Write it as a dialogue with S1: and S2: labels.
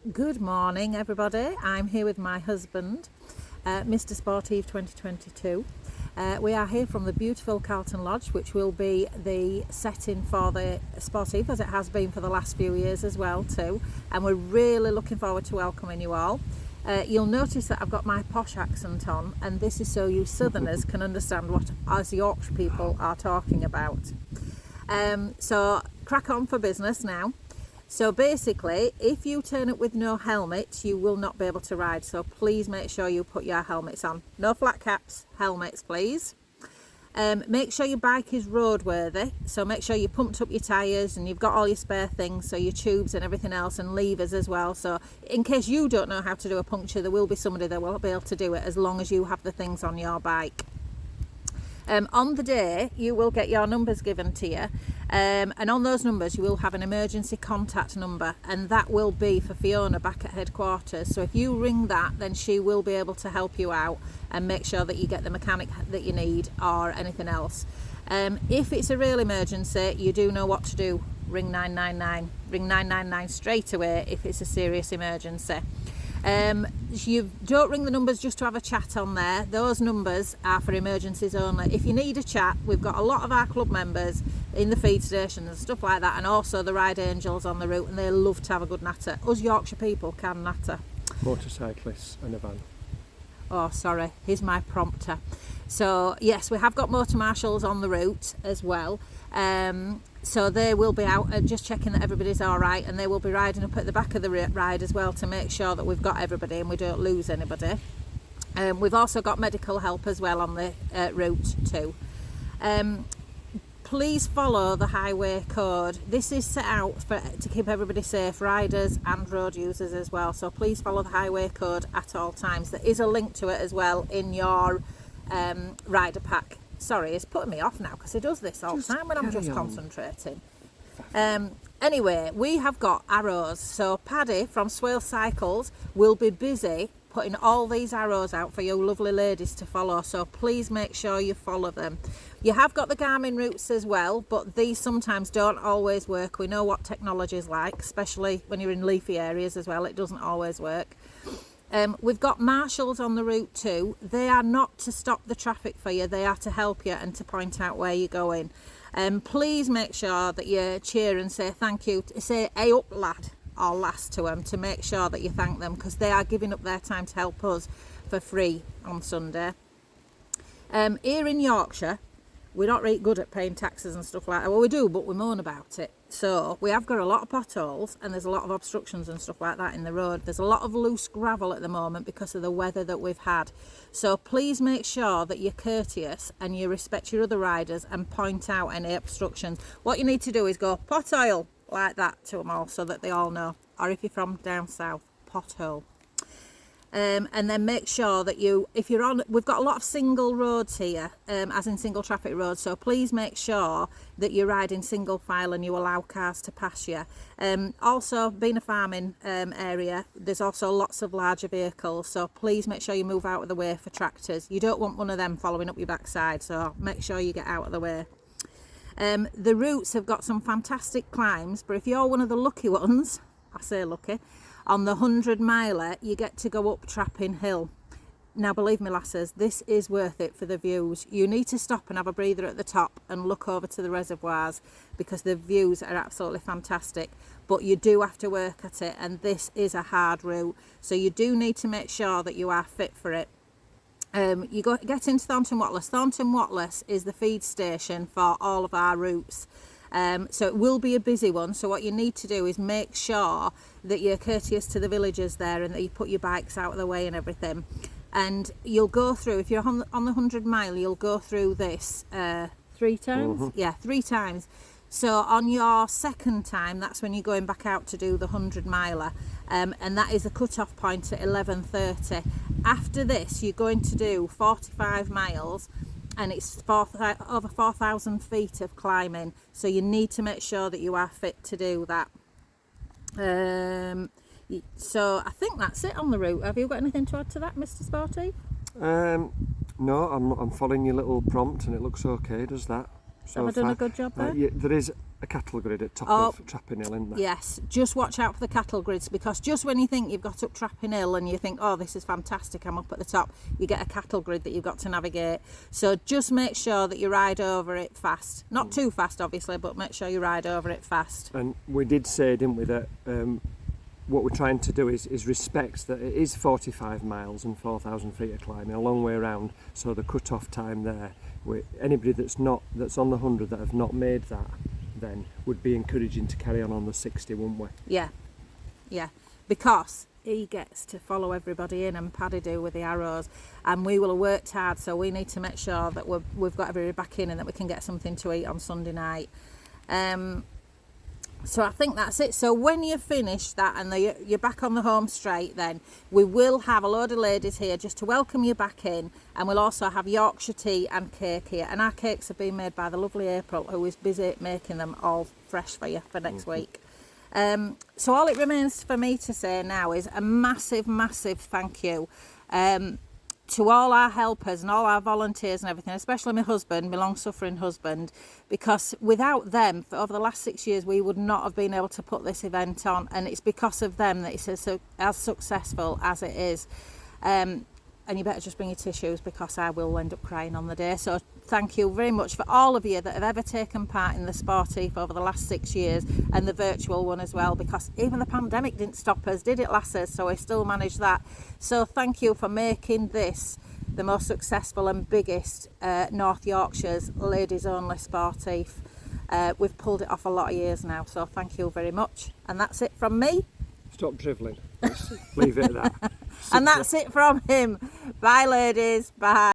S1: Good morning, everybody. I'm here with my husband, Mr. Sportive 2022. We are here from the beautiful Carlton Lodge, which will be the setting for the Sportive, as it has been for the last few years as well too. And we're really looking forward to welcoming you all. You'll notice that I've got my posh accent on, and this is so you Southerners can understand what us Yorkshire people are talking about. So crack on for business now. So basically, if you turn up with no helmet, you will not be able to ride. So please make sure you put your helmets on. No flat caps, helmets please. Make sure your bike is roadworthy. So make sure you pumped up your tyres and you've got all your spare things. So your tubes and everything else and levers as well. So in case you don't know how to do a puncture, there will be somebody that will be able to do it as long as you have the things on your bike. On the day, you will get your numbers given to you. And on those numbers you will have an emergency contact number, and that will be for Fiona back at headquarters. So if you ring that, then she will be able to help you out and make sure that you get the mechanic that you need or anything else. If it's a real emergency, you do know what to do. Ring 999. Ring 999 straight away if it's a serious emergency. You don't ring the numbers just to have a chat on there. Those numbers are for emergencies only. If you need a chat, we've got a lot of our club members in the feed stations and stuff like that, and also the ride angels on the route, and they love to have a good natter. Us Yorkshire people can natter.
S2: Motorcyclists and a van.
S1: Oh, sorry, here's my prompter. So yes, we have got motor marshals on the route as well. So they will be out just checking that everybody's all right, and they will be riding up at the back of the ride as well to make sure that we've got everybody and we don't lose anybody. We've also got medical help as well on the route too. Please follow the highway code. This is set out to keep everybody safe, riders and road users as well. So please follow the highway code at all times. There is a link to it as well in your rider pack. Sorry, it's putting me off now because it does this all the time when I'm just concentrating. Anyway, we have got arrows. So Paddy from Swale Cycles will be busy putting all these arrows out for you lovely ladies to follow. So please make sure you follow them. You have got the Garmin routes as well, but these sometimes don't always work. We know what technology is like, especially when you're in leafy areas as well. It doesn't always work. We've got marshals on the route too. They are not to stop the traffic for you, they are to help you and to point out where you're going. Please make sure that you cheer and say thank you, say hey up lad or lass to them, to make sure that you thank them, because they are giving up their time to help us for free on Sunday. Here in Yorkshire, we're not really good at paying taxes and stuff like that. Well, we do, but we moan about it. So we have got a lot of potholes and there's a lot of obstructions and stuff like that in the road. There's a lot of loose gravel at the moment because of the weather that we've had. So please make sure that you're courteous and you respect your other riders and point out any obstructions. What you need to do is go pothole like that to them all so that they all know. Or if you're from down south, pothole. And then make sure that if you're on, we've got a lot of single roads here, as in single traffic roads, so please make sure that you ride in single file and you allow cars to pass you. Also, being a farming area, there's also lots of larger vehicles, so please make sure you move out of the way for tractors. You don't want one of them following up your backside, so make sure you get out of the way. The routes have got some fantastic climbs, but if you're one of the lucky ones, I say lucky, on the 100 miler, you get to go up Trapping Hill. Now, believe me, lasses, this is worth it for the views. You need to stop and have a breather at the top and look over to the reservoirs because the views are absolutely fantastic. But you do have to work at it, and this is a hard route. So you do need to make sure that you are fit for it. Get into Thornton Wattless. Thornton Wattless is the feed station for all of our routes. So it will be a busy one, so what you need to do is make sure that you're courteous to the villagers there and that you put your bikes out of the way and everything. And you'll go through, if you're on the 100 mile, you'll go through this 3 times? Mm-hmm. Yeah, 3 times. So on your second time, that's when you're going back out to do the 100 miler, and that is a cut-off point at 11:30. After this, you're going to do 45 miles, and it's over 4,000 feet of climbing, so you need to make sure that you are fit to do that. So I think that's it on the route. Have you got anything to add to that, Mr. Sporty?
S2: No, I'm following your little prompt and it looks okay, does that? So
S1: Have I done a good job there?
S2: Yeah, there is a cattle grid at top of Trapping Hill, isn't there?
S1: Yes, just watch out for the cattle grids, because just when you think you've got up Trapping Hill and you think, oh, this is fantastic, I'm up at the top, you get a cattle grid that you've got to navigate. So just make sure that you ride over it fast. Not too fast, obviously, but make sure you ride over it fast.
S2: And we did say, didn't we, that what we're trying to do is respect that it is 45 miles and 4,000 feet of climbing, a long way around. So the cut-off time there, anybody that's on the 100 that have not made that, then would be encouraging to carry on the 60, wouldn't we?
S1: Yeah, because he gets to follow everybody in and Paddy do with the arrows, and we will have worked hard, so we need to make sure that we've got everybody back in and that we can get something to eat on Sunday night. So I think that's it. So when you finish that and you're back on the home straight, then we will have a load of ladies here just to welcome you back in, and we'll also have Yorkshire tea and cake here, and our cakes are being made by the lovely April, who is busy making them all fresh for you for next week. So all it remains for me to say now is a massive thank you to all our helpers and all our volunteers and everything, especially my husband, my long-suffering husband, because without them, for over the last 6 years, we would not have been able to put this event on, and it's because of them that it's as successful as it is. And you better just bring your tissues, because I will end up crying on the day. So thank you very much for all of you that have ever taken part in the Sportive over the last 6 years, and the virtual one as well, because even the pandemic didn't stop us, did it, lasses? So we still managed that. So thank you for making this the most successful and biggest North Yorkshire's ladies only Sportive. We've pulled it off a lot of years now, so thank you very much. And that's it from me.
S2: Stop drivelling. Let's leave it at that.
S1: And that's it from him. Bye, ladies. Bye.